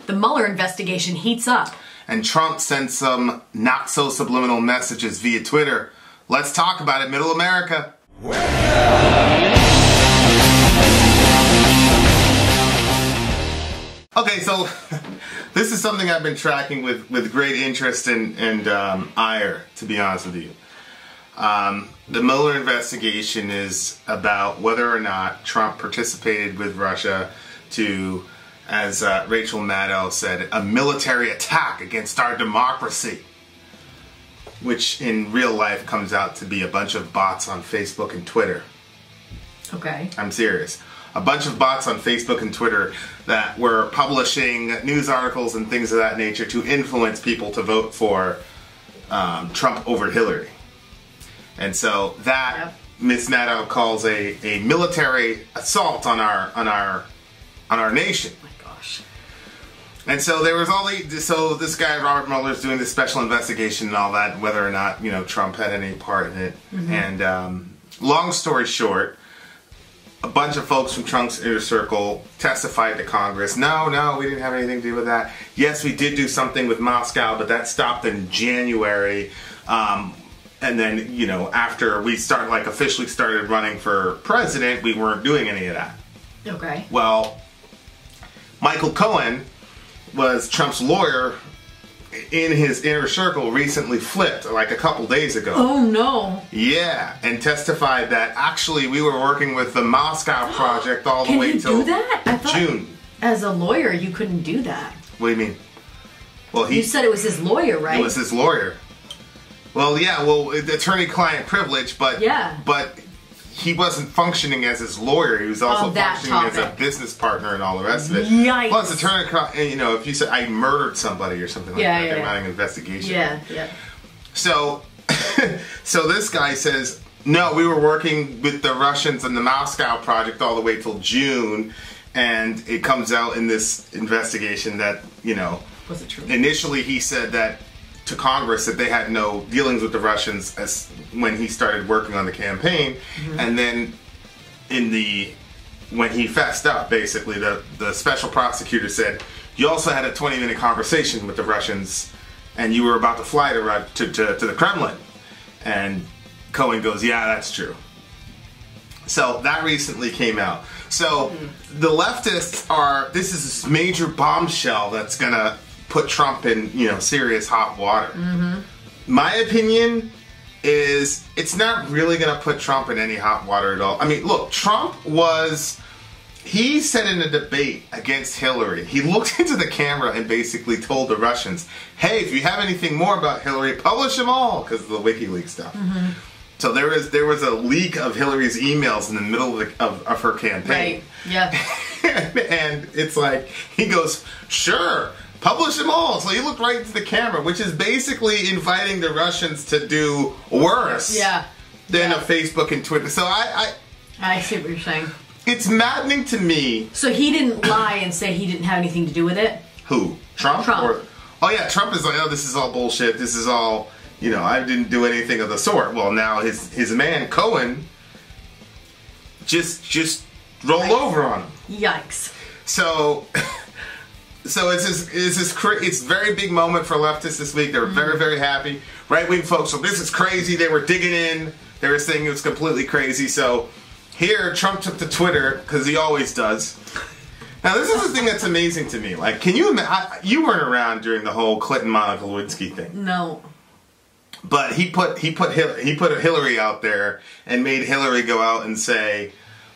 the Mueller investigation heats up. And Trump sent some not-so-subliminal messages via Twitter. Let's talk about it, Middle America. Okay, so this is something I've been tracking with great interest and ire, to be honest with you. The Mueller investigation is about whether or not Trump participated with Russia to, as Rachel Maddow said, a military attack against our democracy, which in real life comes out to be a bunch of bots on Facebook and Twitter. Okay. I'm serious. A bunch of bots on Facebook and Twitter that were publishing news articles and things of that nature to influence people to vote for Trump over Hillary. And so that Ms. Maddow calls a military assault on our nation. Oh my gosh. And so there was so this guy Robert Mueller is doing this special investigation and all that, whether or not Trump had any part in it. Mm-hmm. And long story short, a bunch of folks from Trump's inner circle testified to Congress. No, we didn't have anything to do with that. Yes, we did do something with Moscow, but that stopped in January. And then, after we officially started running for president, we weren't doing any of that. Okay. Well, Michael Cohen was Trump's lawyer in his inner circle, recently flipped like a couple days ago. Oh no. Yeah, and testified that actually we were working with the Moscow project all the way till do that? I thought June. As a lawyer, you couldn't do that. What do you mean? Well, you said it was his lawyer, right? It was his lawyer. Well, yeah, attorney-client privilege, but he wasn't functioning as his lawyer. He was also functioning as a business partner and all the rest of it. Yikes. Plus, if you said I murdered somebody or something like that, they're running an investigation. Yeah. So, so this guy says, no, we were working with the Russians on the Moscow project all the way till June, and it comes out in this investigation that was it true? Initially, he said that to Congress that they had no dealings with the Russians as when he started working on the campaign, and then when he fessed up, basically the special prosecutor said you also had a 20-minute conversation with the Russians, and you were about to fly to the Kremlin. And Cohen goes, yeah, that's true. So that recently came out. So the leftists this is this major bombshell that's gonna put Trump in, serious hot water. My opinion is it's not really going to put Trump in any hot water at all. I mean, look, he said in a debate against Hillary, he looked into the camera and basically told the Russians, hey, if you have anything more about Hillary, publish them all, because of the WikiLeaks stuff. So there was a leak of Hillary's emails in the middle of her campaign. Right, yeah. And it's like, he goes, sure, publish them all. So he looked right into the camera, which is basically inviting the Russians to do worse than a Facebook and Twitter. So I see what you're saying. It's maddening to me. So he didn't lie and say he didn't have anything to do with it? Who? Trump? Oh yeah, Trump is like, oh, this is all bullshit. This is all, I didn't do anything of the sort. Well, now his man, Cohen, just rolled over on him. Yikes. So it's a very big moment for leftists this week. They were very, very happy. Right-wing folks, so this is crazy. They were digging in. They were saying it was completely crazy. So here, Trump took to Twitter, because he always does. Now, this is the thing that's amazing to me. Like, can you imagine? You weren't around during the whole Clinton-Monica Lewinsky thing. No. But he put Hillary out there and made Hillary go out and say,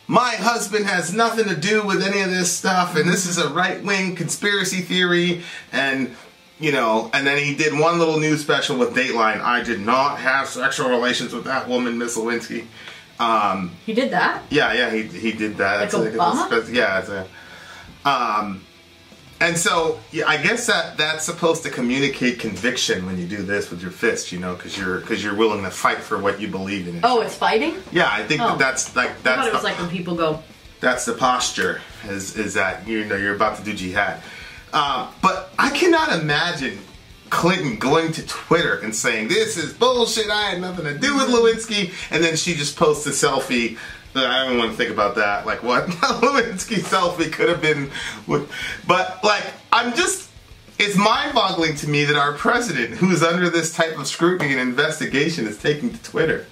my husband has nothing to do with any of this stuff, and this is a right-wing conspiracy theory, and and then he did one little news special with Dateline. I did not have sexual relations with that woman, Miss Lewinsky. He did that? Yeah, he did that. Like Obama? Yeah. And so, I guess that's supposed to communicate conviction when you do this with your fist, because you're willing to fight for what you believe in. Oh, it's fighting? Yeah, I think that's like that's. I thought it was like when people go. That's the posture. Is that you're about to do jihad, but I cannot imagine Clinton going to Twitter and saying this is bullshit. I had nothing to do with Lewinsky, and then she just posts a selfie. I don't want to think about that. Like, what? Lewinsky selfie could have been... But, like, it's mind-boggling to me that our president, who's under this type of scrutiny and investigation, is taking to Twitter.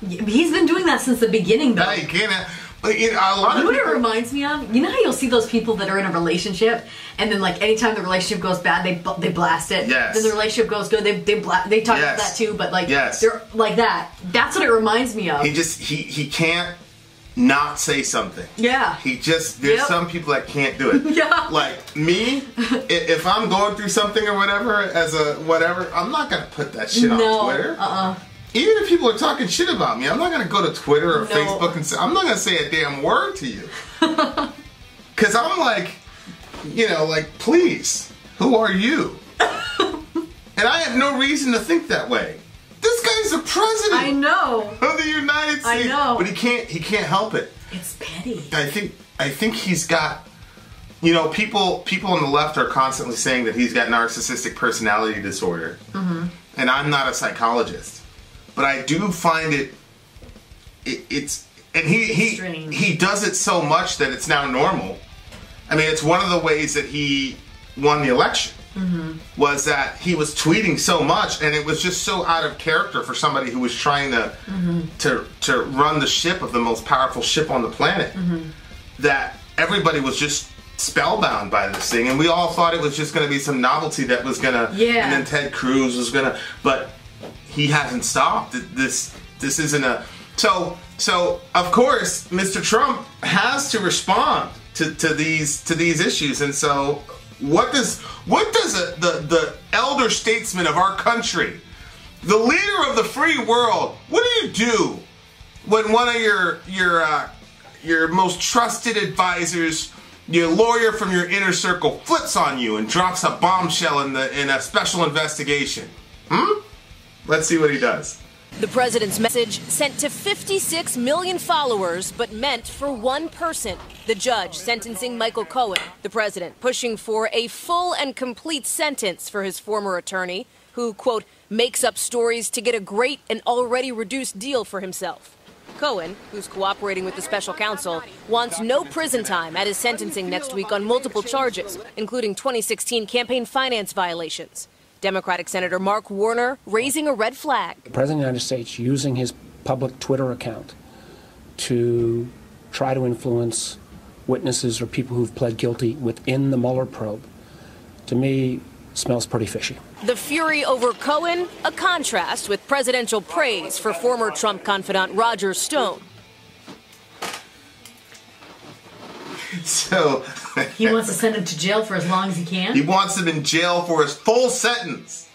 He's been doing that since the beginning, though. You can't. You know, a lot of what it reminds me of? You know how you'll see those people that are in a relationship, and then like anytime the relationship goes bad, they blast it. Yes. Then the relationship goes good, they talk about that too. But like they're like that. That's what it reminds me of. He can't not say something. Yeah. There's some people that can't do it. Yeah. Like me, if I'm going through something or whatever, I'm not gonna put that shit on Twitter. Even if people are talking shit about me, I'm not going to go to Twitter or Facebook and say, I'm not going to say a damn word to you. Because I'm like, please, who are you? And I have no reason to think that way. This guy's the president. I know. Of the United States. I know. But he can't help it. It's petty. I think he's got, people on the left are constantly saying that he's got narcissistic personality disorder. Mm-hmm. And I'm not a psychologist. But I do find it's and he does it so much that it's now normal. I mean, it's one of the ways that he won the election was that he was tweeting so much, and it was just so out of character for somebody who was trying to run the ship of the most powerful ship on the planet that everybody was just spellbound by this thing, and we all thought it was just going to be some novelty that was going to, and then Ted Cruz was going to, but he hasn't stopped. This isn't a... So of course, Mr. Trump has to respond to these issues. And so what does the elder statesman of our country, the leader of the free world, what do you do when one of your most trusted advisors, your lawyer from your inner circle, flips on you and drops a bombshell in a special investigation? Let's see what he does. The president's message sent to 56 million followers, but meant for one person. The judge sentencing Michael Cohen. The president pushing for a full and complete sentence for his former attorney, who, quote, makes up stories to get a great and already reduced deal for himself. Cohen, who's cooperating with the special counsel, wants no prison time at his sentencing next week on multiple charges, including 2016 campaign finance violations. Democratic Senator Mark Warner raising a red flag. The President of the United States using his public Twitter account to try to influence witnesses or people who've pled guilty within the Mueller probe, to me, smells pretty fishy. The fury over Cohen, a contrast with presidential praise for former Trump confidant Roger Stone. So he wants to send him to jail for as long as he can? He wants him in jail for his full sentence.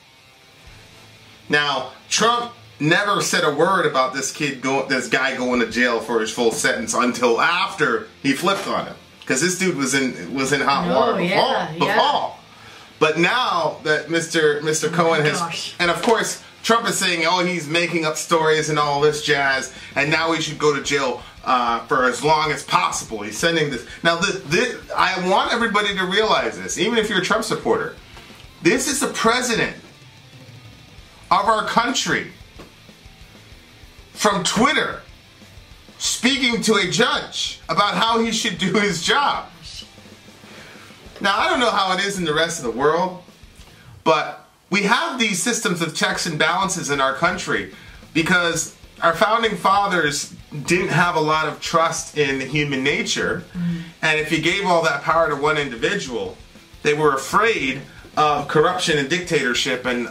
Now, Trump never said a word about this guy going to jail for his full sentence until after he flipped on him. Because this dude was in hot water before. But now that Mr. Cohen has... And of course, Trump is saying, oh, he's making up stories and all this jazz, and now he should go to jail for as long as possible. He's sending this... Now, I want everybody to realize this, even if you're a Trump supporter. This is the president of our country from Twitter speaking to a judge about how he should do his job. Now, I don't know how it is in the rest of the world, but we have these systems of checks and balances in our country because our founding fathers didn't have a lot of trust in human nature, and if you gave all that power to one individual, they were afraid of corruption and dictatorship and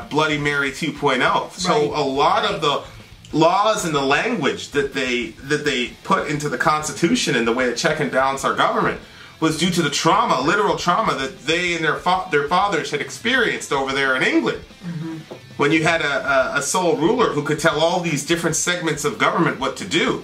Bloody Mary 2.0. So a lot of the laws and the language that they put into the Constitution and the way to check and balance our government was due to the trauma, literal trauma, that they and their fathers had experienced over there in England. When you had a sole ruler who could tell all these different segments of government what to do.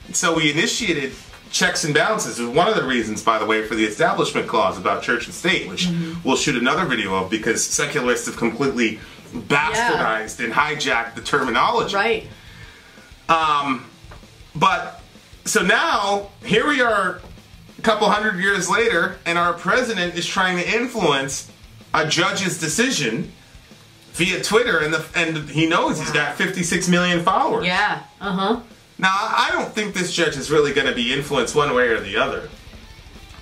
And so we initiated checks and balances. It was one of the reasons, by the way, for the Establishment Clause about church and state, which we'll shoot another video of because secularists have completely bastardized and hijacked the terminology. Right. But, so now, here we are a couple hundred years later, and our president is trying to influence a judge's decision via Twitter, and he knows he's got 56 million followers. Yeah, Now, I don't think this judge is really going to be influenced one way or the other.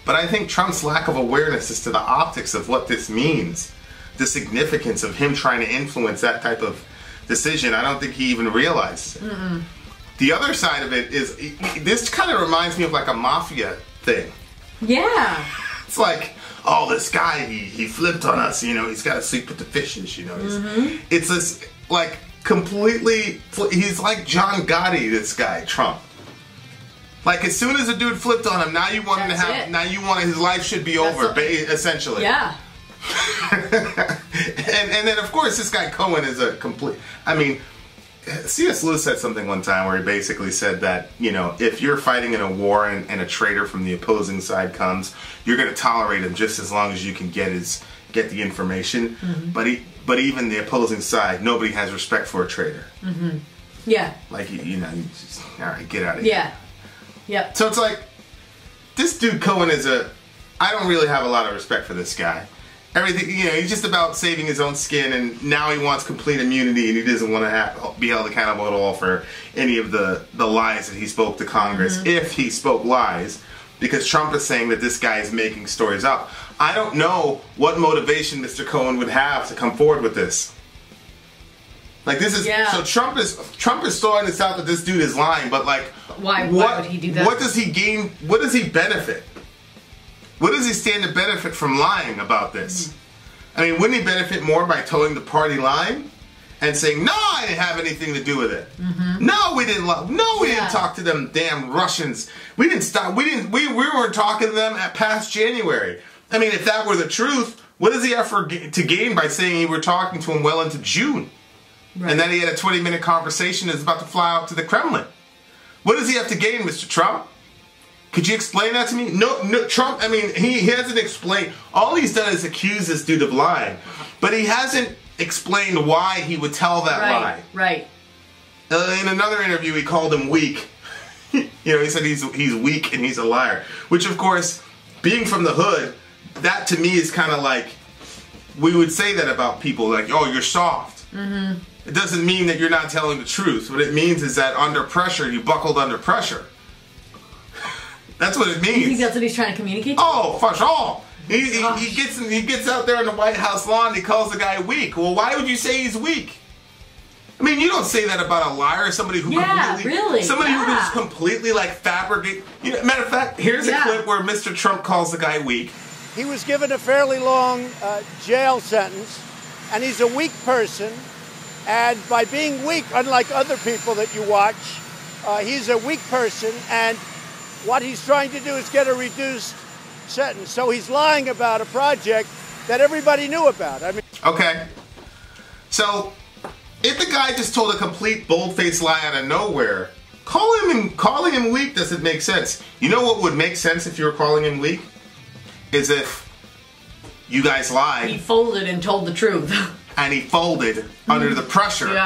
But I think Trump's lack of awareness as to the optics of what this means, the significance of him trying to influence that type of decision, I don't think he even realizes it. The other side of it is, this kind of reminds me of like a mafia thing. Yeah. It's like, oh, this guy, he flipped on us, you know, he's got to sleep with the fishes, you know. It's this, like, completely, he's like John Gotti, this guy, Trump. Like, as soon as a dude flipped on him, now you want him to have, now you want his life should be over, essentially. Yeah. and then, of course, this guy Cohen is a complete, I mean, C.S. Lewis said something one time where he basically said that, you know, if you're fighting in a war and a traitor from the opposing side comes, you're going to tolerate him just as long as you can get the information. But even the opposing side, nobody has respect for a traitor. Yeah. Like, you know, you just, all right, get out of here. Yeah. Yep. So it's like, this dude Cohen is I don't really have a lot of respect for this guy. Everything, you know, he's just about saving his own skin, and now he wants complete immunity, and he doesn't want to be held accountable at all for any of the lies that he spoke to Congress, if he spoke lies, because Trump is saying that this guy is making stories up. I don't know what motivation Mr. Cohen would have to come forward with this. Like, this is, so Trump is throwing this out that this dude is lying, but like, why would he do that? What does he gain? What does he benefit? What does he stand to benefit from lying about this? I mean, wouldn't he benefit more by towing the party line and saying, no, I didn't have anything to do with it. No, we didn't. No, we didn't talk to them damn Russians. We didn't stop. We weren't talking to them at past January. I mean, if that were the truth, what does he have to gain by saying you were talking to him well into June? And then he had a 20-minute conversation and is about to fly out to the Kremlin. What does he have to gain, Mr. Trump? Could you explain that to me? No, Trump, I mean, he hasn't explained. All he's done is accuse this dude of lying. But he hasn't explained why he would tell that lie. Right. In another interview, he called him weak. You know, he said he's weak and he's a liar. Which, of course, being from the hood, that to me is kind of like, we would say that about people, like, oh, you're soft. It doesn't mean that you're not telling the truth. What it means is that under pressure, you buckled under pressure. That's what it means. You think that's what he's trying to communicate? Oh, for sure. He gets out there on the White House lawn and he calls the guy weak. Well, why would you say he's weak? I mean, you don't say that about a liar, somebody who who just completely like fabricate. You know, matter of fact, here's a clip where Mr. Trump calls the guy weak. He was given a fairly long jail sentence, and he's a weak person. And by being weak, unlike other people that you watch, he's a weak person, and what he's trying to do is get a reduced sentence. So he's lying about a project that everybody knew about. I mean, okay. So if the guy just told a complete bold-faced lie out of nowhere, calling him weak doesn't make sense. You know what would make sense if you were calling him weak? Is if you guys lied. He folded and told the truth. And he folded under the pressure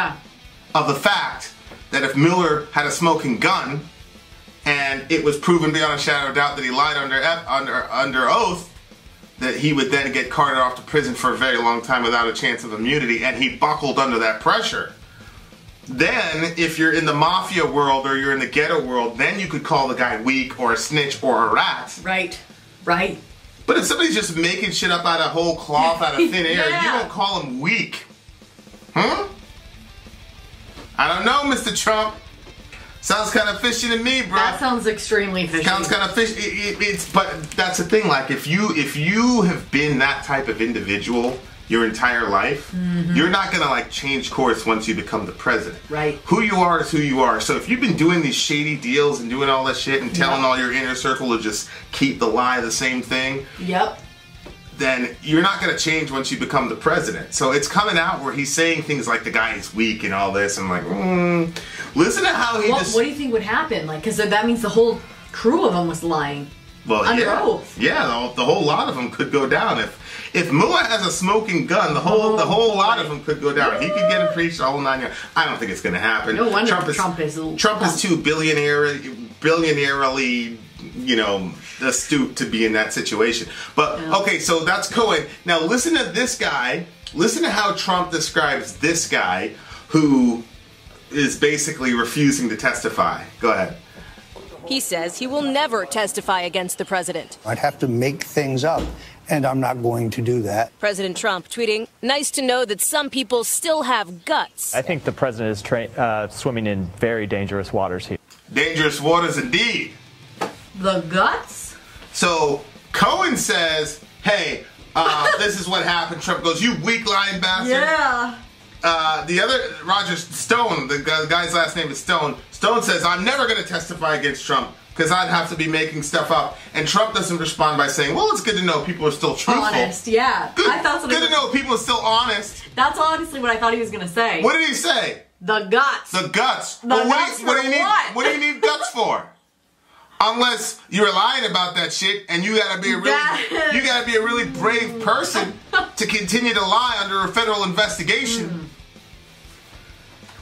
of the fact that if Mueller had a smoking gun and it was proven beyond a shadow of doubt that he lied under oath, that he would then get carted off to prison for a very long time without a chance of immunity, and he buckled under that pressure. Then, if you're in the mafia world or you're in the ghetto world, then you could call the guy weak or a snitch or a rat. Right. But if somebody's just making shit up out of whole cloth, out of thin air, you don't call him weak. Huh? I don't know, Mr. Trump. Sounds kind of fishy to me, bro. That sounds extremely fishy. Sounds kind of fishy. But that's the thing. Like, if you have been that type of individual your entire life, you're not gonna like change course once you become the president. Right. Who you are is who you are. So if you've been doing these shady deals and doing all that shit and telling all your inner circle to just keep the lie the same thing, then you're not gonna change once you become the president. So it's coming out where he's saying things like the guy is weak and all this. I'm like, listen to how he just. What do you think would happen? Like, because that means the whole crew of them was lying. Well, under oath. Yeah, the whole lot of them could go down. If Mueller has a smoking gun, the whole lot of them could go down. He could get impeached, the whole 9 yards. I don't think it's going to happen. No wonder Trump is too billionairely, you know, astute to be in that situation. But okay, so that's Cohen. Now listen to this guy. Listen to how Trump describes this guy who is basically refusing to testify. Go ahead. He says he will never testify against the president. I'd have to make things up, and I'm not going to do that. President Trump tweeting, "Nice to know that some people still have guts." I think the president is swimming in very dangerous waters here. Dangerous waters indeed. The guts? So Cohen says, hey, this is what happened. Trump goes, you weak lying bastard. Yeah. The other, Roger Stone, the guy's last name is Stone. Stone says, I'm never going to testify against Trump because I'd have to be making stuff up. And Trump doesn't respond by saying, well, it's good to know people are still truthful. Honest, yeah. Good, I thought good to know people are still honest. That's honestly what I thought he was going to say. What did he say? The guts. The guts. The Well, guts what do you for need? what? What do you need guts for? Unless you're lying about that shit, and you gotta be a really brave person to continue to lie under a federal investigation.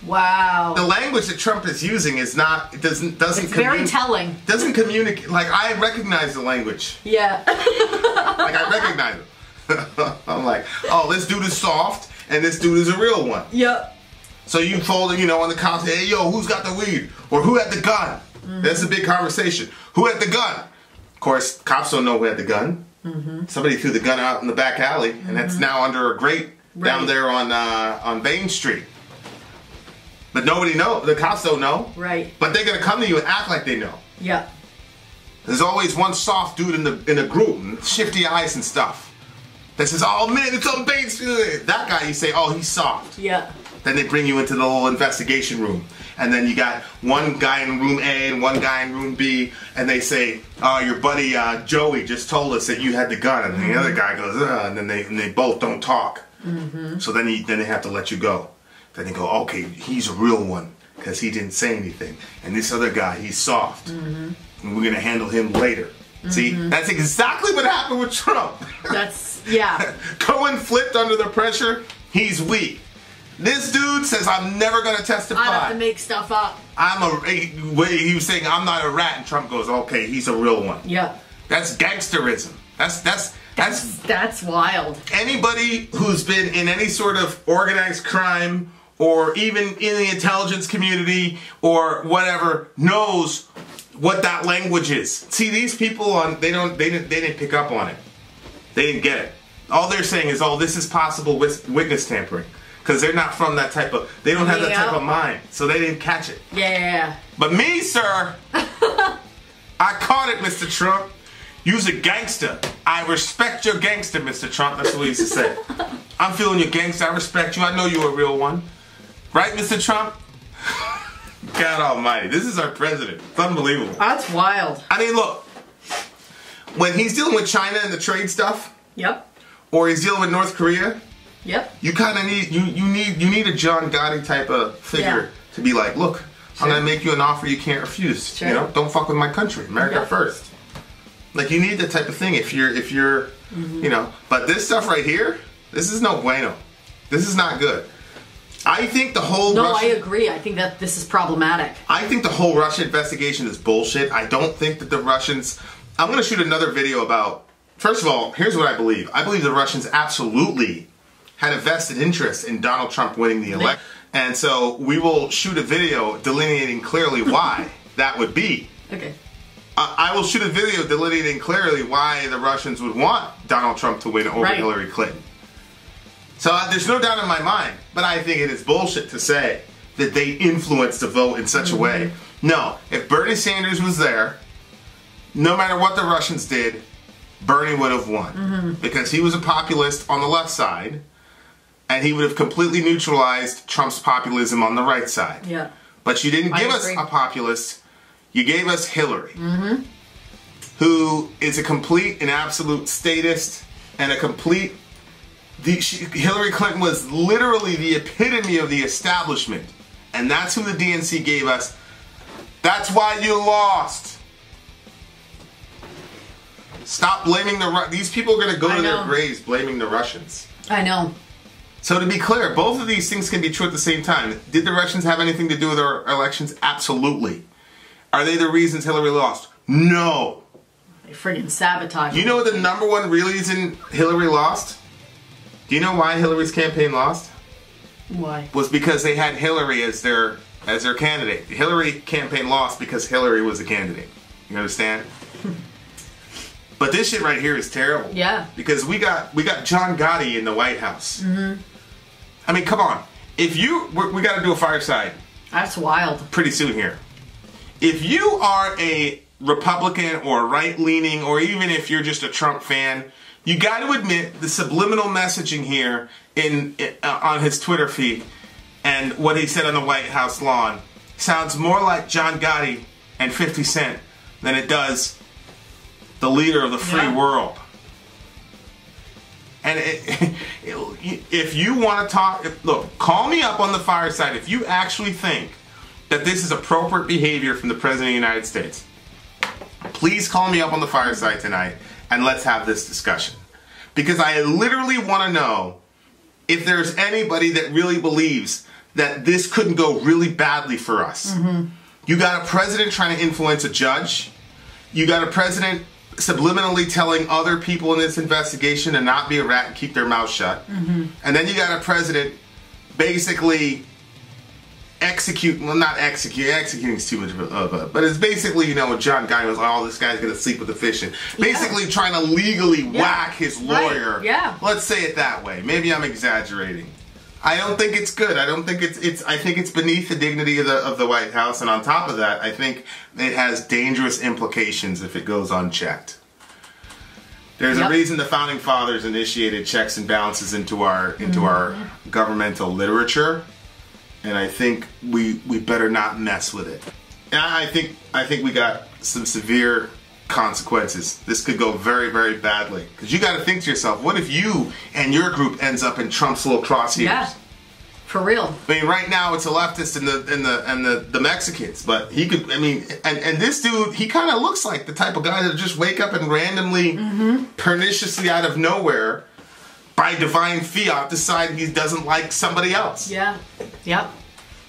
Wow. The language that Trump is using is not. It doesn't. It's very telling. Doesn't communicate. Like I recognize the language. Yeah. Like I recognize it. I'm like, oh, this dude is soft, and this dude is a real one. Yep. So you told him, on the cops, hey, yo, who's got the weed? Or who had the gun? That's a big conversation. Who had the gun? Of course, cops don't know who had the gun. Somebody threw the gun out in the back alley, and that's now under a grate down there on Bain Street. But nobody knows. The cops don't know. Right. But they're going to come to you and act like they know. Yep. There's always one soft dude in a group, and shifty eyes and stuff, that says, oh, man, it's on Bain Street. That guy, you say, oh, he's soft. Yeah. Then they bring you into the little investigation room. And then you got one guy in room A and one guy in room B, and they say, your buddy Joey just told us that you had the gun. And the other guy goes, and then they both don't talk. So then they have to let you go. Then they go, okay, he's a real one because he didn't say anything. And this other guy, he's soft. And we're going to handle him later. See, that's exactly what happened with Trump. Yeah. Cohen flipped under the pressure. He's weak. This dude says, I'm never going to testify. I have to make stuff up. He was saying, I'm not a rat. And Trump goes, okay, he's a real one. Yeah. That's gangsterism. That's wild. Anybody who's been in any sort of organized crime or even in the intelligence community or whatever knows what that language is. See, these people they didn't pick up on it. They didn't get it. All they're saying is, oh, this is possible with witness tampering. Because they're not from that type of, they don't have that type of mind. So they didn't catch it. Yeah. But me, sir, I caught it, Mr. Trump. You's a gangster. I respect your gangster, Mr. Trump. That's what he used to say. I'm feeling your gangster. I respect you. I know you're a real one. Right, Mr. Trump? God almighty. This is our president. It's unbelievable. That's wild. I mean, look. When he's dealing with China and the trade stuff. Yep. Or he's dealing with North Korea. Yep. You kind of need you need a John Gotti type of figure to be like, look, I'm gonna make you an offer you can't refuse. Sure. You know, don't fuck with my country, America first. Like you need that type of thing if you're you know. But this stuff right here, this is no bueno. This is not good. I think the whole I agree. I think that this is problematic. I think the whole Russia investigation is bullshit. I don't think that the Russians. I'm gonna shoot another video about. First of all, here's what I believe. I believe the Russians absolutely had a vested interest in Donald Trump winning the election. And so we will shoot a video delineating clearly why that would be. Okay. I will shoot a video delineating clearly why the Russians would want Donald Trump to win over Hillary Clinton. So there's no doubt in my mind, but I think it is bullshit to say that they influenced the vote in such a way. No, if Bernie Sanders was there, no matter what the Russians did, Bernie would have won. Because he was a populist on the left side, and he would have completely neutralized Trump's populism on the right side. Yeah. But you didn't give us a populist. You gave us Hillary, who is a complete and absolute statist and a complete... Hillary Clinton was literally the epitome of the establishment. And that's who the DNC gave us. That's why you lost. Stop blaming these people are going to go to their graves blaming the Russians. I know. So to be clear, both of these things can be true at the same time. Did the Russians have anything to do with our elections? Absolutely. Are they the reasons Hillary lost? No. They friggin' sabotaged. You know the number one reason Hillary lost? Do you know why Hillary's campaign lost? Why? Was because they had Hillary as their candidate. The Hillary campaign lost because Hillary was a candidate. You understand? But this shit right here is terrible. Yeah. Because we got John Gotti in the White House. Mm-hmm. I mean, come on. If we got to do a fireside. That's wild. Pretty soon here. If you are a Republican or right-leaning, or even if you're just a Trump fan, you got to admit the subliminal messaging here on his Twitter feed and what he said on the White House lawn sounds more like John Gotti and 50 Cent than it does the leader of the free world. And if you want to talk, look, call me up on the fireside if you actually think that this is appropriate behavior from the President of the United States. Please call me up on the fireside tonight and let's have this discussion. Because I literally want to know if there's anybody that really believes that this couldn't go really badly for us. Mm-hmm. You got a president trying to influence a judge. You got a president subliminally telling other people in this investigation to not be a rat and keep their mouth shut. Mm-hmm. And then you got a president basically executing is too much of a, but it's basically, you know, John Gotti was like, oh, this guy's going to sleep with the fish. And basically trying to legally whack his lawyer. Right. Yeah. Let's say it that way. Maybe I'm exaggerating. I don't think it's good. I don't think I think it's beneath the dignity of the White House, and on top of that, I think it has dangerous implications if it goes unchecked. There's a reason the founding fathers initiated checks and balances into our governmental literature, and I think we better not mess with it. And I think we got some severe consequences. This could go very, very badly. Because you got to think to yourself, what if you and your group ends up in Trump's little crosshairs? Yeah, for real. I mean, right now it's the leftists and the Mexicans, but he could. I mean, and this dude, he kind of looks like the type of guy that just wake up and randomly, perniciously out of nowhere, by divine fiat, decide he doesn't like somebody else. Yeah. Yep.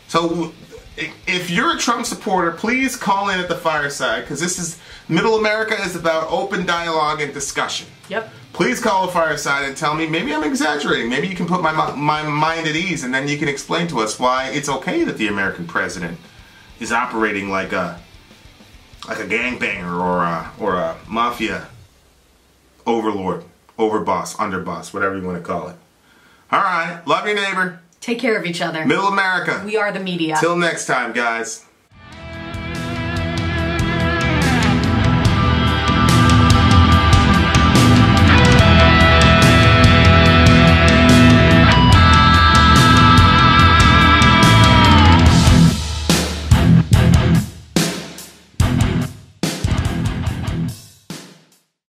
So, if you're a Trump supporter, please call in at the fireside, because this is Middle America is about open dialogue and discussion. Yep. Please call the fireside and tell me, maybe I'm exaggerating. Maybe you can put my mind at ease, and then you can explain to us why it's okay that the American president is operating like a gangbanger or a mafia overlord, overboss, underboss, whatever you want to call it. All right. Love your neighbor. Take care of each other. Middle America. We are the media. Till next time, guys.